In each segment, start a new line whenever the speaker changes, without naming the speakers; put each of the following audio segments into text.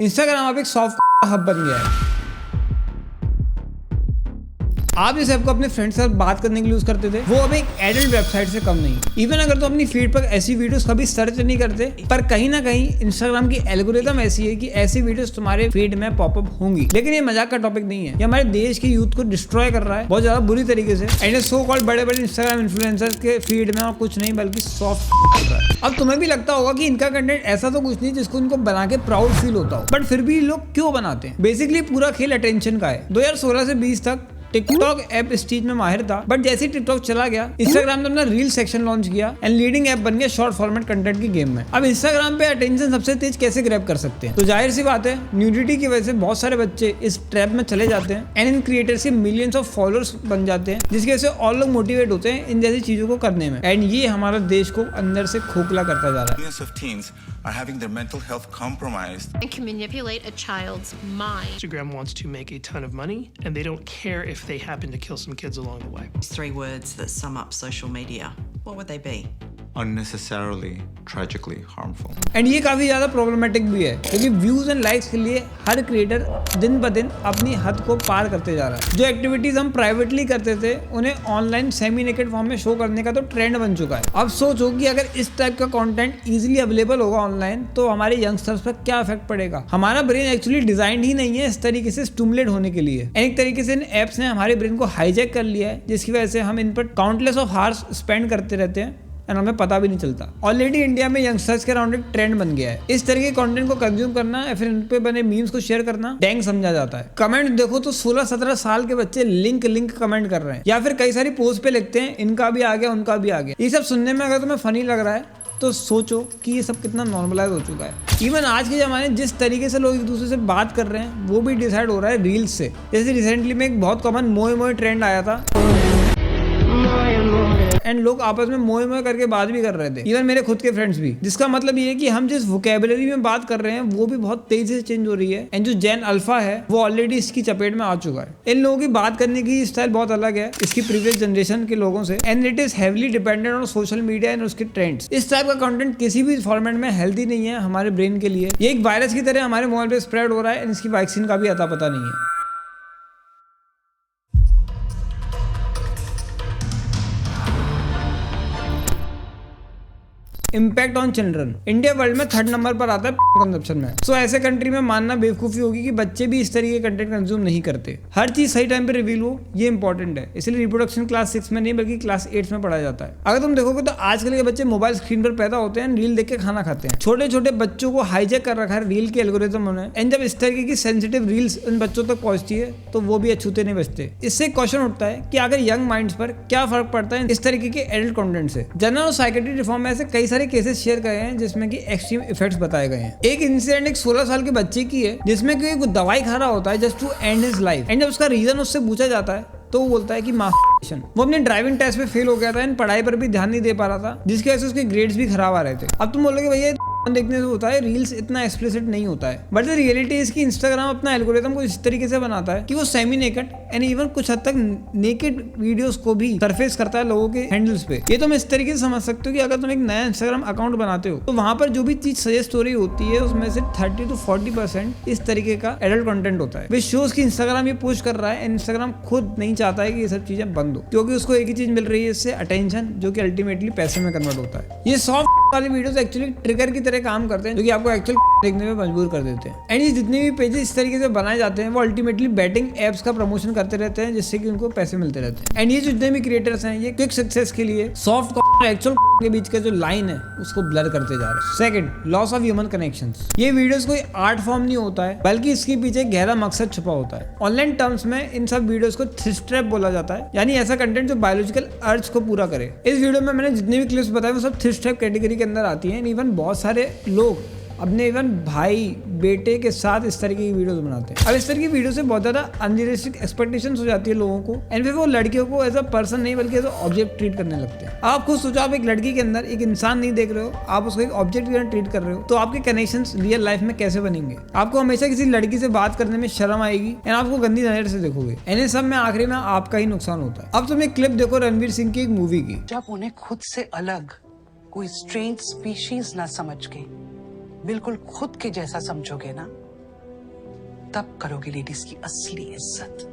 Instagram अब एक soft hub बन गया है। आप इस ऐप को अपने फ्रेंड्स के साथ बात करने के लिए यूज करते थे, वो अब एक एडल्ट वेबसाइट से कम नहीं। इवन अगर तो अपनी फीड पर ऐसी वीडियोस कभी सर्च नहीं करते, पर कहीं ना कहीं इंस्टाग्राम की एल्गोरिथम ऐसी है कि ऐसी वीडियोस तुम्हारे फीड में पॉपअप होंगी। लेकिन ये मजाक का टॉपिक नहीं है, ये हमारे देश के यूथ को डिस्ट्रॉय कर रहा है बहुत ज्यादा बुरी तरीके से। एंड सो कॉल्ड बड़े बड़े इंस्टाग्राम इन्फ्लुएंसर्स के फीड में और कुछ नहीं बल्कि सॉफ्ट कर रहा है। अब तुम्हें भी लगता होगा कि इनका कंटेंट ऐसा तो कुछ नहीं जिसको उनको बना के प्राउड फील होता हो, बट फिर भी लोग क्यों बनाते हैं? बेसिकली पूरा खेल अटेंशन का है। 2016 से 20 तक टिकटॉक ऐप इस चीज में माहिर था, बट जैसे ही टिकटॉक चला गया, इंस्टाग्राम ने अपना रील सेक्शन लॉन्च किया एंड लीडिंग ऐप बन गया शॉर्ट फॉर्मेट कंटेंट की गेम में। अब इंस्टाग्राम पे अटेंशन सबसे तेज कैसे ग्रैब कर सकते हैं? तो जाहिर सी बात है, न्यूडिटी की वजह से बहुत सारे बच्चे इस ट्रैप में चले जाते हैं एंड इन क्रिएटर्स के मिलियंस ऑफ फॉलोअर्स बन जाते हैं, जिसकी वजह से और लोग मोटिवेट होते हैं इन जैसी चीजों को करने में। एंड ये हमारा देश को अंदर से खोखला करता जा रहा है।
Are having their mental health compromised.
And can manipulate a child's mind.
Instagram wants to make a ton of money, and they don't care if they happen to kill some kids along the way.
3 words that sum up social media. What would they be?
Unnecessarily, tragically harmful.
And ये काफी ज्यादा problematic भी है, क्योंकि views and likes के लिए हर creator दिन ब दिन अपनी हद को पार करते जा रहा है। जो एक्टिविटीज हम प्राइवेटली करते थे, उन्हें ऑनलाइन सेमी नेकेड फॉर्म में शो करने का तो ट्रेंड बन चुका है। अब सोचो कि अगर इस टाइप का कंटेंट इजीली अवेलेबल होगा ऑनलाइन, तो हमारे यंगस्टर्स पर क्या इफेक्ट पड़ेगा? हमारा ब्रेन एक्चुअली डिजाइन ही नहीं है इस तरीके से स्टिमुलेट होने के लिए। एक तरीके से इन एप्स ने हमारे ब्रेन को हाईजैक कर लिया है, जिसकी वजह से हम इन पर काउंटलेस ऑफ हार्स स्पेंड करते रहते हैं एंड हमें पता भी नहीं चलता। ऑलरेडी इंडिया में यंगस्टर्स के अराउंड एक ट्रेंड बन गया है। इस तरह के कंटेंट को कंज्यूम करना या फिर इन पे बने मीम्स को शेयर करना डैंग समझा जाता है। कमेंट देखो तो 16-17 साल के बच्चे लिंक कमेंट कर रहे हैं, या फिर कई सारी पोस्ट पे लिखते हैं इनका भी आ गया उनका भी आ गया। ये सब सुनने में अगर तुम्हें फनी लग रहा है, तो सोचो कि ये सब कितना नॉर्मलाइज हो चुका है। इवन आज के ज़माने जिस तरीके से लोग एक दूसरे से बात कर रहे हैं, वो भी डिसाइड हो रहा है रील्स से। जैसे रिसेंटली में एक बहुत कॉमन मोए ट्रेंड आया था एंड लोग आपस में मोए करके बात भी कर रहे थे, इवन मेरे खुद के फ्रेंड्स भी। जिसका मतलब ये है कि हम जिस वोकेबुलरी में बात कर रहे हैं, वो भी बहुत तेजी से चेंज हो रही है। एंड जो जेन अल्फा है, वो ऑलरेडी इसकी चपेट में आ चुका है। इन लोगों की बात करने की स्टाइल बहुत अलग है इसकी प्रीवियस जनरेशन के लोगों से, and it is heavily dependent on social media and उसके ट्रेंड्स। इस टाइप का कंटेंट किसी भी फॉर्मेट में हेल्दी नहीं है हमारे ब्रेन के लिए। ये एक वायरस की तरह हमारे मोबाइल पे स्प्रेड हो रहा है एंड इसकी वैक्सीन का भी अता पता नहीं है। Impact on children. India world में 3rd नंबर पर आता है कंजप्शन में। सो ऐसे कंट्री में मानना बेवकूफी होगी कि बच्चे भी इस तरीके के कंटेंट कंज्यूम नहीं करते। हर चीज सही टाइम पे रिवील हो, ये इंपॉर्टेंट है। इसलिए रिप्रोडक्शन क्लास 6 में नहीं बल्कि क्लास 8 में पढ़ाया जाता है। अगर तुम देखोगे तो आजकल के बच्चे मोबाइल स्क्रीन पर पैदा होते हैं, रील देख के खाना खाते हैं। छोटे छोटे बच्चों को हाईजैक कर रखा है रील के एल्गोरिथम ने, एंड जब इस तरीके की सेंसिटिव रील्स उन बच्चों तक पहुंचती है, तो वो भी अछूते नहीं बचते। इससे क्वेश्चन उठता है कि अगर यंग माइंड्स पर क्या फर्क पड़ता है इस तरीके के एडल्ट कंटेंट से। जनरल और साइकेट्रिक रिफॉर्म में ऐसे कई सारे केसेस शेयर करे हैं जिसमें कि एक्सट्रीम इफेक्ट्स बताए गए हैं। एक इंसिडेंट एक 16 साल के बच्चे की है, जिसमें कि एक दवाई खा रहा होता है just to end his life, and जब उसका रीजन उससे पूछा जाता है, तो वो बोलता है कि मास्टरबेशन। वो अपने ड्राइविंग टेस्ट में फेल हो गया था एंड पढ़ाई पर भी ध्यान नहीं दे पा रहा था, जिसकी वजह से उसके ग्रेड्स भी खराब आ रहे थे। अब तुम बोलोगे भैया देखने से होता है, रील्स इतना एक्सप्लिसिट नहीं होता है, बट द रियलिटी इज कि इंस्टाग्राम अपना एल्गोरिथम को इस तरीके से बनाता है कि वो सेमी नेकेड एंड इवन कुछ हद तक नेकेड वीडियोस को भी सरफेस करता है लोगों के हैंडल्स पे। ये तुम इस तरीके से समझ सकते हो कि अगर तुम एक नया इंस्टाग्राम अकाउंट बनाते हो, तो वहां पर जो भी चीज सजेस्ट हो रही होती है, उसमें से 30 to 40% इस तरीके का एडल्ट कंटेंट होता है। विच शोज कि इंस्टाग्राम ये पुश कर रहा है एंड इंस्टाग्राम खुद नहीं चाहता है कि ये सब चीजें बंद हो, क्योंकि उसको एक ही चीज मिल रही है इससे, अटेंशन, जो कि अल्टीमेटली पैसे में कन्वर्ट होता है। ये सॉफ्ट वाली वीडियोस एक्चुअली ट्रिगर की तरह काम करते हैं, जो कि आपको एक्चुअल देखने में मजबूर कर देते हैं। एंड ये जितने भी पेजेस इस तरीके से बनाए जाते हैं, वो अल्टीमेटली बैटिंग एप्स का प्रमोशन करते रहते हैं, जिससे कि उनको पैसे मिलते रहते हैं। एंड ये जितने भी क्रिएटर्स हैं, ये क्विक सक्सेस के लिए सॉफ्ट और एक्चुअल के बीच का जो लाइन है, उसको ब्लर करते जा रहे हैं। Second, loss of human connections. ये वीडियोस कोई आर्ट फॉर्म नहीं होता है, बल्कि इसके पीछे गहरा मकसद छुपा होता है। ऑनलाइन टर्म्स में इन सब वीडियोस को थ्रिस्ट ट्रैप बोला जाता है, यानी ऐसा कंटेंट जो बायोलॉजिकल अर्ज को पूरा करे। इस वीडियो में मैंने जितने भी क्लिप्स बताए, वो सब थ्रिस्ट ट्रैप कैटेगरी के अंदर आती है। इवन बहुत सारे लोग अपने इवन भाई बेटे के साथ इस तरीके की वीडियोस बनाते हैं। अब इस तरह की वीडियो से बहुत ज्यादा अनरियलिस्टिक एक्सपेक्टेशंस हो जाती है लोगों को, एंड फिर वो लड़कियों को एज अ पर्सन नहीं बल्कि एज अ ऑब्जेक्ट ट्रीट करने लगते हैं। आप खुद सोचो, आप एक लड़की के अंदर एक इंसान नहीं देख रहे हो, आप उसको एक ऑब्जेक्ट की तरह ट्रीट कर रहे हो, तो आपके कनेक्शंस रियल लाइफ में कैसे बनेंगे? आपको हमेशा किसी लड़की से बात करने में शर्म आएगी एंड आपको गंदी नजर से देखोगे, एंड सब में आखिरी में आपका ही नुकसान होता है। अब तुम एक क्लिप देखो रणवीर सिंह की एक मूवी की।
जब उन्हें खुद से अलग कोई स्ट्रेंज स्पीशीज ना समझ के बिल्कुल खुद के जैसा समझोगे ना, तब करोगे लेडीज की असली इज्जत।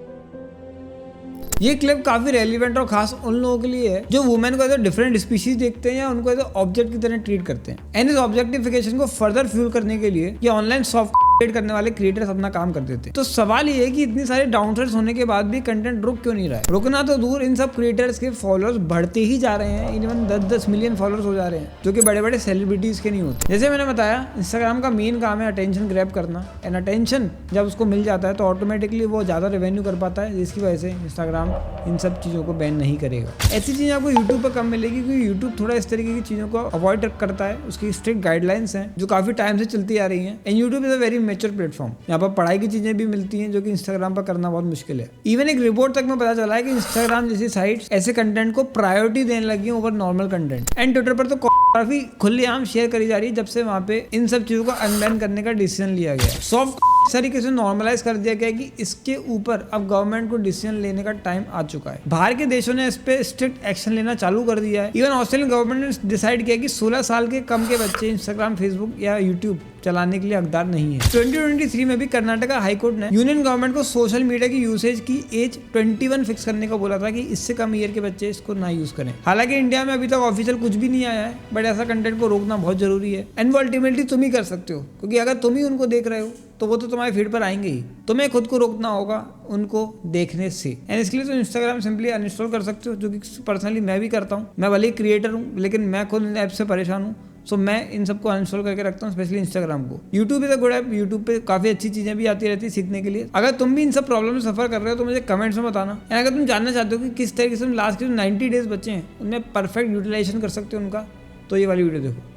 ये क्लिप काफी रेलिवेंट और खास उन लोगों के लिए है जो वुमेन को एज डिफरेंट स्पीशीज देखते हैं या उनको एज ऑब्जेक्ट की तरह ट्रीट करते हैं। एंड इस ऑब्जेक्टिफिकेशन को फर्दर फ्यूल करने के लिए ये ऑनलाइन सॉफ्ट करने वाले क्रिएटर्स अपना काम कर देते हैं। तो सवाल ये है कि इतनी सारे डाउनसाइड्स होने के बाद भी कंटेंट रुक क्यों नहीं रहा है? रुकना तो दूर, इन सब क्रिएटर्स के फॉलोअर्स बढ़ते ही जा रहे हैं। इवन 10-10 मिलियन फॉलोअर्स हो जा रहे हैं, जो कि बड़े बड़े सेलिब्रिटीज के नहीं होते। जैसे मैंने बताया, इंस्टाग्राम का मेन काम है अटेंशन ग्रैब करना, एंड अटेंशन जब उसको मिल जाता है तो ऑटोमेटिकली वो ज्यादा रेवेन्यू कर पाता है, जिसकी वजह से इंस्टाग्राम इन सब चीजों को बैन नहीं करेगा। ऐसी चीजें आपको यूट्यूब पर कम मिलेगी, क्योंकि यूट्यूब थोड़ा इस तरीके की चीजों को अवॉइड करता है। उसकी स्ट्रिक्ट गाइडलाइंस हैं जो काफी टाइम से चलती आ रही हैं। And YouTube is a very mature platform. यहाँ पर पढ़ाई की चीजें भी मिलती हैं जो कि इंस्टाग्राम पर करना बहुत मुश्किल है। इवन एक रिपोर्ट तक में पता चला है कि इंस्टाग्राम जैसी साइट्स ऐसे कंटेंट को प्रायोरिटी देने लगी है over normal content. And Twitter पर तो काफी खुलेआम शेयर करी जा रही है जब से वहाँ पे इन सब चीजों को अनबैन करने का डिसीजन लिया गया। सॉफ्ट तरीके से नॉर्मलाइज कर दिया गया कि इसके ऊपर अब गवर्नमेंट को डिसीजन लेने का टाइम आ चुका है। बाहर के देशों ने इस पे स्ट्रिक्ट एक्शन लेना चालू कर दिया है। इवन ऑस्ट्रेलियन गवर्नमेंट ने डिसाइड किया कि 16 साल के कम के बच्चे इंस्टाग्राम, फेसबुक या यूट्यूब चलाने के लिए हकदार नहीं है। 2023 में भी कर्नाटका हाईकोर्ट ने यूनियन गवर्नमेंट को सोशल मीडिया की यूसेज की एज 21 फिक्स करने को बोला था कि इससे कम ईयर के बच्चे इसको ना यूज करें। हालांकि इंडिया में अभी तक ऑफिशियल कुछ भी नहीं आया है, बट ऐसा कंटेंट को रोकना बहुत जरूरी है। एंड वो अल्टीमेटली तुम ही कर सकते हो, क्योंकि अगर तुम ही उनको देख रहे हो तो वो तो तुम्हारे फीड पर आएंगे ही। तुम्हें खुद को रोकना होगा उनको देखने से। एंड इसके लिए तो इंस्टाग्राम सिंपली अनइंस्टॉल कर सकते हो, जो कि पर्सनली मैं भी करता हूँ। मैं भले ही क्रिएटर हूँ, लेकिन मैं खुद इन ऐप से परेशान हूँ, सो मैं इन सबको अनइंस्टॉल करके रखता हूँ, स्पेशली इंस्टाग्राम को। YouTube is a good app, YouTube पे काफी अच्छी चीजें भी आती रहती है सीखने के लिए। अगर तुम भी इन सब प्रॉब्लम से सफर कर रहे हो तो मुझे कमेंट्स में बताना। एंड अगर तुम जानना चाहते हो कि किस तरीके से लास्ट के जो 90 डेज बचे हैं उनमें परफेक्ट यूटिलाइजेशन कर सकते हो उनका, तो ये वाली वीडियो देखो।